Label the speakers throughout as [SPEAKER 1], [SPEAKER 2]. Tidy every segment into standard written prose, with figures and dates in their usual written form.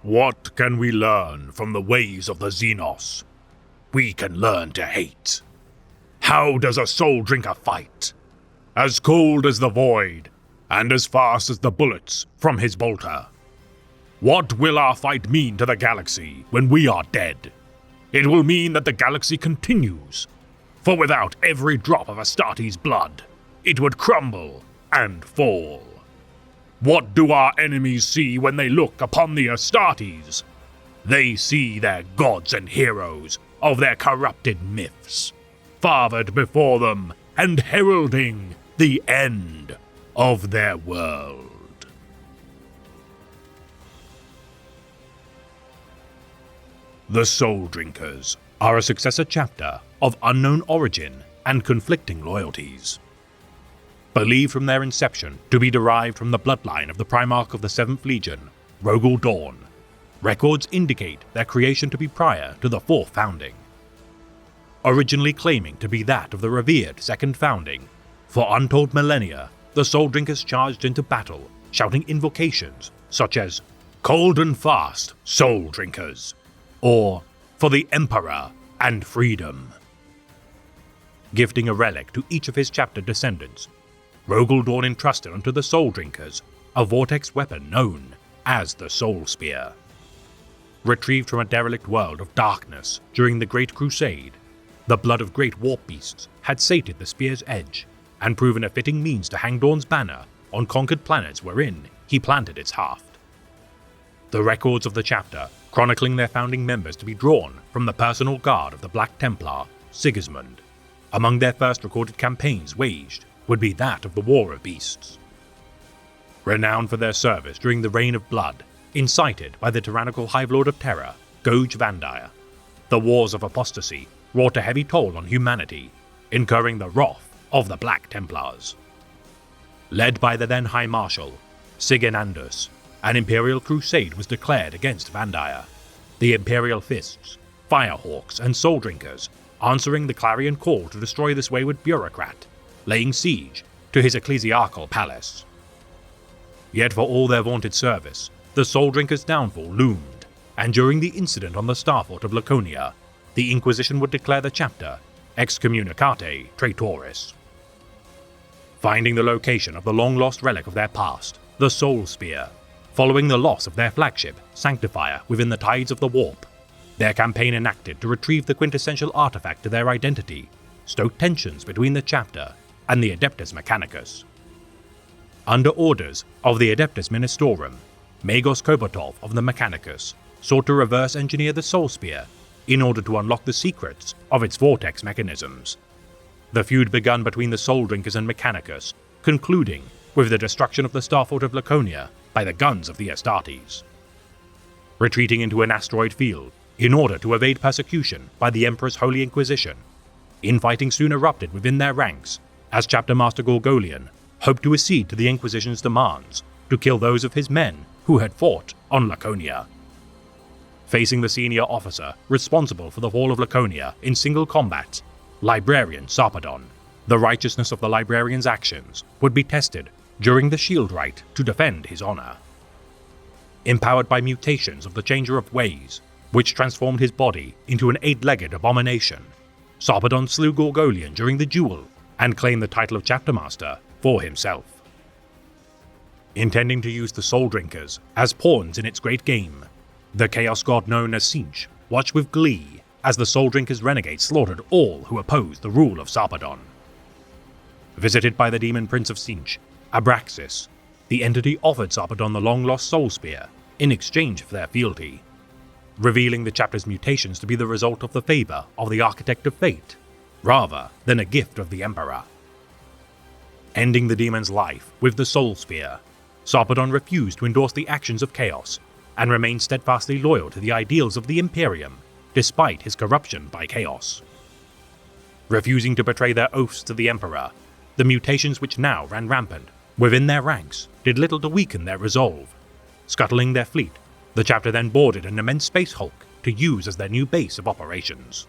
[SPEAKER 1] What can we learn from the ways of the Xenos? We can learn to hate. How does a soul drinker fight? As cold as the void, and as fast as the bullets from his bolter. What will our fight mean to the galaxy when we are dead? It will mean that the galaxy continues, for without every drop of Astartes' blood, it would crumble and fall. What do our enemies see when they look upon the Astartes? They see their gods and heroes of their corrupted myths, fathered before them and heralding the end of their world. The Soul Drinkers are a successor chapter of unknown origin and conflicting loyalties. Believed from their inception to be derived from the bloodline of the Primarch of the 7th Legion, Rogal Dorn, records indicate their creation to be prior to the 4th founding. Originally claiming to be that of the revered Second Founding, for untold millennia, the Soul Drinkers charged into battle, shouting invocations such as, "Cold and fast, Soul Drinkers," or "For the Emperor and Freedom." Gifting a relic to each of his chapter descendants, Rogal Dorn entrusted unto the Soul Drinkers a vortex weapon known as the Soul Spear. Retrieved from a derelict world of darkness during the Great Crusade, the blood of great warp beasts had sated the spear's edge and proven a fitting means to hang Dorn's banner on conquered planets wherein he planted its haft. The records of the chapter chronicling their founding members to be drawn from the personal guard of the Black Templar, Sigismund. Among their first recorded campaigns waged would be that of the War of Beasts. Renowned for their service during the Reign of Blood, incited by the tyrannical Hive Lord of Terror, Goj Vandire, the Wars of Apostasy wrought a heavy toll on humanity, incurring the wrath of the Black Templars. Led by the then High Marshal, Sigenandus, an Imperial crusade was declared against Vandire, the Imperial Fists, Firehawks and Soul Drinkers answering the clarion call to destroy this wayward bureaucrat, laying siege to his ecclesiastical palace. Yet for all their vaunted service, the Soul Drinkers' downfall loomed, and during the incident on the starfort of Laconia, the Inquisition would declare the chapter excommunicate traitoris. Finding the location of the long-lost relic of their past, the Soul Spear, following the loss of their flagship, Sanctifier, within the tides of the warp, their campaign enacted to retrieve the quintessential artifact to their identity, stoked tensions between the chapter and the Adeptus Mechanicus. Under orders of the Adeptus Ministorum, Magos Kobotov of the Mechanicus sought to reverse engineer the Soul Spear in order to unlock the secrets of its vortex mechanisms. The feud begun between the Soul Drinkers and Mechanicus, concluding with the destruction of the starfort of Laconia by the guns of the Astartes. Retreating into an asteroid field in order to evade persecution by the Emperor's Holy Inquisition, infighting soon erupted within their ranks as Chapter Master Gorgolian hoped to accede to the Inquisition's demands to kill those of his men who had fought on Laconia. Facing the senior officer responsible for the fall of Laconia in single combat, Librarian Sarpedon, the righteousness of the Librarian's actions would be tested during the Shield Rite to defend his honor. Empowered by mutations of the Changer of Ways, which transformed his body into an 8-legged abomination, Sarpedon slew Gorgolian during the duel and claimed the title of Chapter Master for himself. Intending to use the Soul Drinkers as pawns in its great game, the Chaos God known as Tzeentch watched with glee as the Soul Drinkers' renegades slaughtered all who opposed the rule of Sarpedon. Visited by the demon prince of Tzeentch, Abraxas, the entity offered Sarpedon the long-lost Soul Spear in exchange for their fealty, revealing the chapter's mutations to be the result of the favor of the Architect of Fate, rather than a gift of the Emperor. Ending the demon's life with the Soul Spear, Sarpedon refused to endorse the actions of Chaos and remained steadfastly loyal to the ideals of the Imperium despite his corruption by Chaos. Refusing to betray their oaths to the Emperor, the mutations which now ran rampant within their ranks did little to weaken their resolve. Scuttling their fleet, the chapter then boarded an immense space hulk to use as their new base of operations.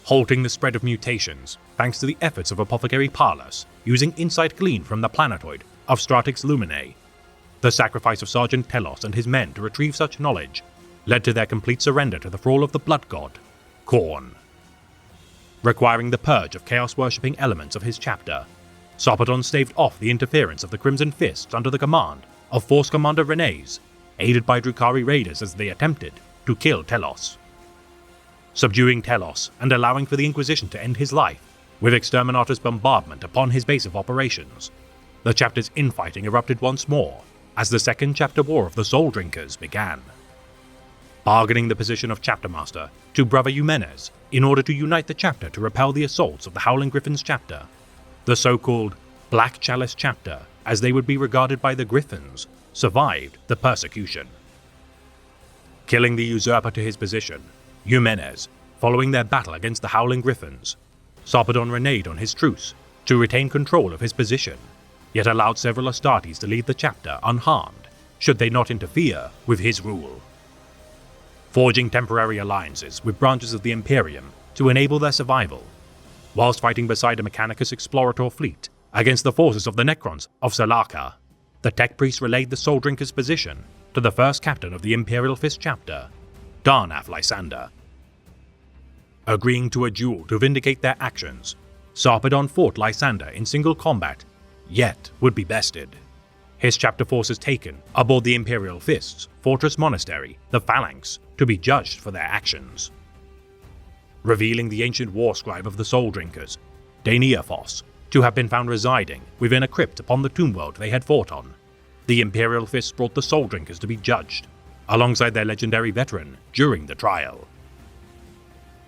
[SPEAKER 1] Halting the spread of mutations thanks to the efforts of Apothecary Pallas using insight gleaned from the planetoid of Stratix Luminae, The sacrifice of Sergeant Telos and his men to retrieve such knowledge led to their complete surrender to the thrall of the blood god, Khorne. Requiring the purge of chaos-worshipping elements of his chapter, Sarpedon staved off the interference of the Crimson Fists under the command of Force Commander Renes, aided by Drukhari raiders as they attempted to kill Telos. Subduing Telos and allowing for the Inquisition to end his life with Exterminator's bombardment upon his base of operations, the chapter's infighting erupted once more as the Second Chapter War of the Soul Drinkers began. Bargaining the position of Chapter Master to Brother Eumenes in order to unite the chapter to repel the assaults of the Howling Griffins chapter, the so-called Black Chalice chapter, as they would be regarded by the Griffins, survived the persecution. Killing the usurper to his position, Eumenes, following their battle against the Howling Griffins, Sarpedon reneged on his truce to retain control of his position, yet allowed several Astartes to leave the chapter unharmed should they not interfere with his rule. Forging temporary alliances with branches of the Imperium to enable their survival, whilst fighting beside a Mechanicus Explorator fleet against the forces of the Necrons of Salaka, the Tech Priest relayed the Soul Drinker's position to the first captain of the Imperial Fist chapter, Darnath Lysander. Agreeing to a duel to vindicate their actions, Sarpedon fought Lysander in single combat, yet would be bested. His chapter forces taken aboard the Imperial Fist's fortress monastery, the Phalanx, to be judged for their actions. Revealing the ancient war scribe of the Soul Drinkers, Daniaphos, to have been found residing within a crypt upon the tomb world they had fought on, the Imperial Fists brought the Soul Drinkers to be judged, alongside their legendary veteran, during the trial.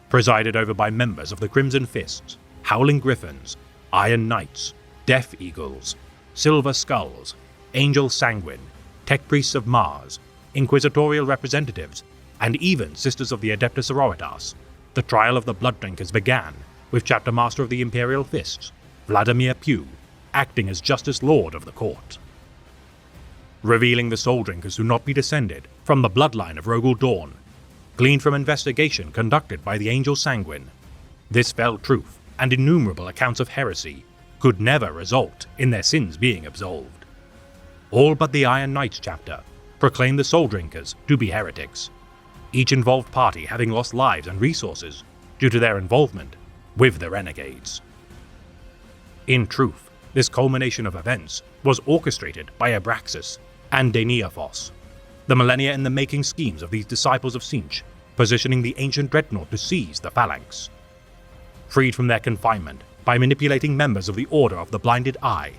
[SPEAKER 1] Presided over by members of the Crimson Fists, Howling Griffins, Iron Knights, Death Eagles, Silver Skulls, Angel Sanguine, Tech Priests of Mars, Inquisitorial representatives, and even Sisters of the Adeptus Sororitas, the trial of the Blood Drinkers began with Chapter Master of the Imperial Fists, Vladimir Pugh, acting as Justice Lord of the court. Revealing the Soul Drinkers to not be descended from the bloodline of Rogel Dawn, gleaned from investigation conducted by the Angel Sanguine, this fell truth and innumerable accounts of heresy could never result in their sins being absolved. All but the Iron Knights chapter proclaimed the Soul Drinkers to be heretics, each involved party having lost lives and resources due to their involvement with the Renegades. In truth, this culmination of events was orchestrated by Abraxas and Daniaphos, the millennia in the making schemes of these disciples of Tzeentch, positioning the ancient dreadnought to seize the Phalanx. Freed from their confinement by manipulating members of the Order of the Blinded Eye,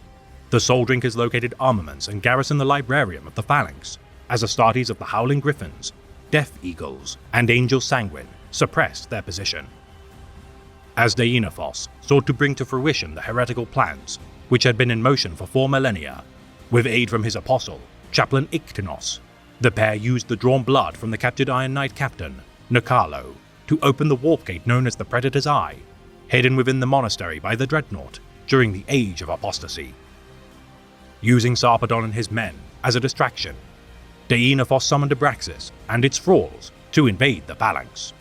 [SPEAKER 1] the Soul Drinkers located armaments and garrisoned the Librarium of the Phalanx as Astartes of the Howling Griffins, Death Eagles, and Angel Sanguine suppressed their position. As Daniaphos sought to bring to fruition the heretical plans which had been in motion for 4 millennia, with aid from his apostle, Chaplain Iktinos, the pair used the drawn blood from the captured Iron Knight captain, Nicalo, to open the warp gate known as the Predator's Eye, hidden within the monastery by the Dreadnought during the Age of Apostasy. Using Sarpedon and his men as a distraction, Daniaphos summoned Abraxas and its thralls to invade the Phalanx,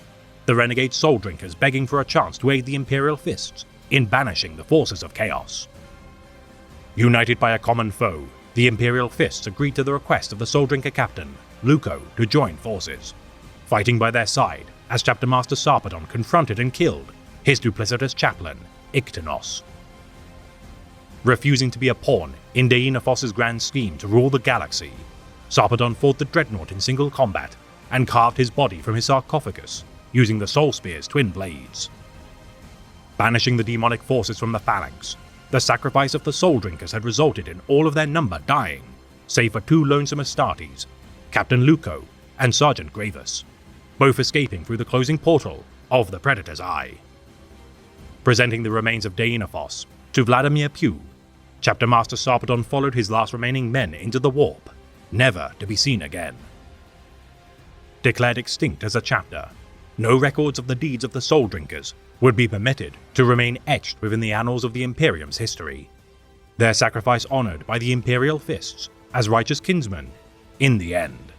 [SPEAKER 1] the renegade Soul Drinkers begging for a chance to aid the Imperial Fists in banishing the forces of chaos. United by a common foe, the Imperial Fists agreed to the request of the Soul Drinker captain, Luco, to join forces, fighting by their side as Chapter Master Sarpedon confronted and killed his duplicitous chaplain, Iktinos. Refusing to be a pawn in Daniaphos's grand scheme to rule the galaxy, Sarpedon fought the Dreadnought in single combat and carved his body from his sarcophagus using the Soul Spear's twin blades. Banishing the demonic forces from the Phalanx, the sacrifice of the Soul Drinkers had resulted in all of their number dying, save for 2 lonesome Astartes, Captain Luco and Sergeant Gravis, both escaping through the closing portal of the Predator's Eye. Presenting the remains of Daniaphos to Vladimir Pugh, Chapter Master Sarpedon followed his last remaining men into the warp, never to be seen again. Declared extinct as a chapter, no records of the deeds of the Soul Drinkers would be permitted to remain etched within the annals of the Imperium's history, their sacrifice honored by the Imperial Fists as righteous kinsmen in the end.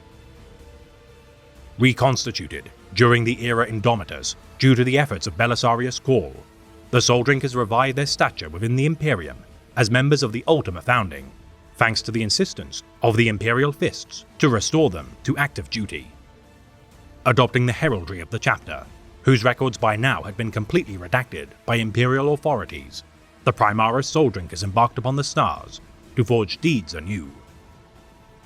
[SPEAKER 1] Reconstituted during the era Indomitus due to the efforts of Belisarius Cawl, the Soul Drinkers revived their stature within the Imperium as members of the Ultima Founding, thanks to the insistence of the Imperial Fists to restore them to active duty. Adopting the heraldry of the chapter, whose records by now had been completely redacted by Imperial authorities, the Primaris Soul Drinkers embarked upon the stars to forge deeds anew.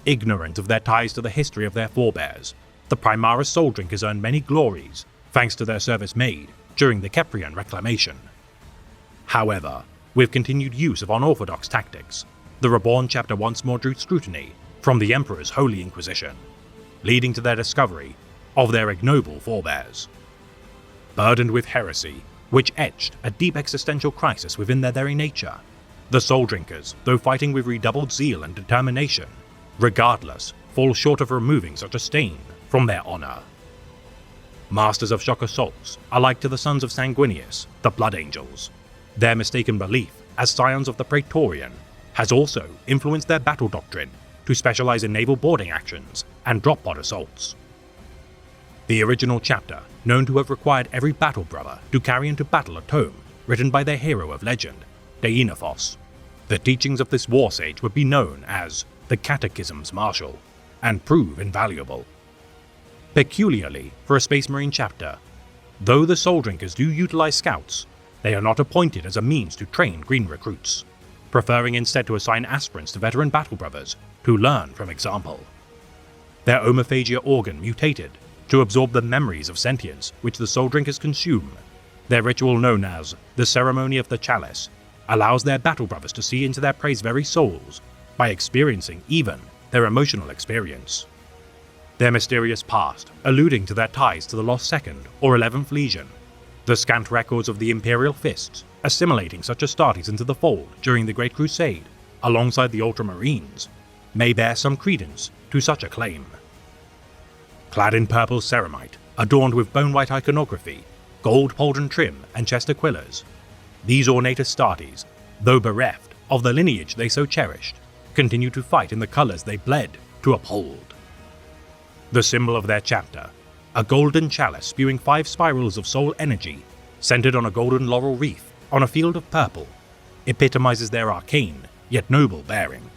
[SPEAKER 1] Ignorant of their ties to the history of their forebears, the Primaris Soul Drinkers earned many glories thanks to their service made during the Keprian Reclamation. However, with continued use of unorthodox tactics, the Reborn chapter once more drew scrutiny from the Emperor's Holy Inquisition, leading to their discovery of their ignoble forebears. Burdened with heresy, which etched a deep existential crisis within their very nature, the Soul Drinkers, though fighting with redoubled zeal and determination, regardless, fall short of removing such a stain from their honor. Masters of shock assaults, alike to the sons of Sanguinius, the Blood Angels, their mistaken belief as scions of the Praetorian has also influenced their battle doctrine to specialize in naval boarding actions and drop pod assaults. The original chapter, known to have required every battle brother to carry into battle a tome written by their hero of legend, Deinophos. The teachings of this war sage would be known as the Catechisms Martial, and prove invaluable. Peculiarly for a Space Marine chapter, though the Soul Drinkers do utilize scouts, they are not appointed as a means to train green recruits, preferring instead to assign aspirants to veteran battle brothers to learn from example. Their omophagia organ mutated to absorb the memories of sentience which the Soul Drinkers consume. Their ritual, known as the Ceremony of the Chalice, allows their battle brothers to see into their prey's very souls by experiencing even their emotional experience. Their mysterious past, alluding to their ties to the lost 2nd or 11th Legion, the scant records of the Imperial Fists assimilating such Astartes into the fold during the Great Crusade, alongside the Ultramarines, may bear some credence to such a claim. Clad in purple ceramite, adorned with bone-white iconography, gold pauldron trim and chest aquillas, these ornate Astartes, though bereft of the lineage they so cherished, continue to fight in the colors they bled to uphold. The symbol of their chapter, a golden chalice spewing 5 spirals of soul energy, centered on a golden laurel wreath on a field of purple, epitomizes their arcane yet noble bearing.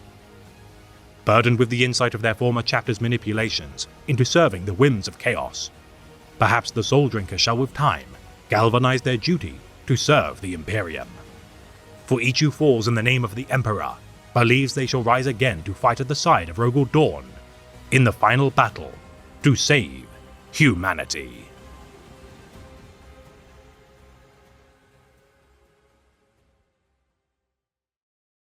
[SPEAKER 1] Burdened with the insight of their former chapter's manipulations into serving the whims of chaos, perhaps the Soul Drinkers shall with time galvanize their duty to serve the Imperium. For each who falls in the name of the Emperor believes they shall rise again to fight at the side of Rogel Dawn in the final battle to save humanity.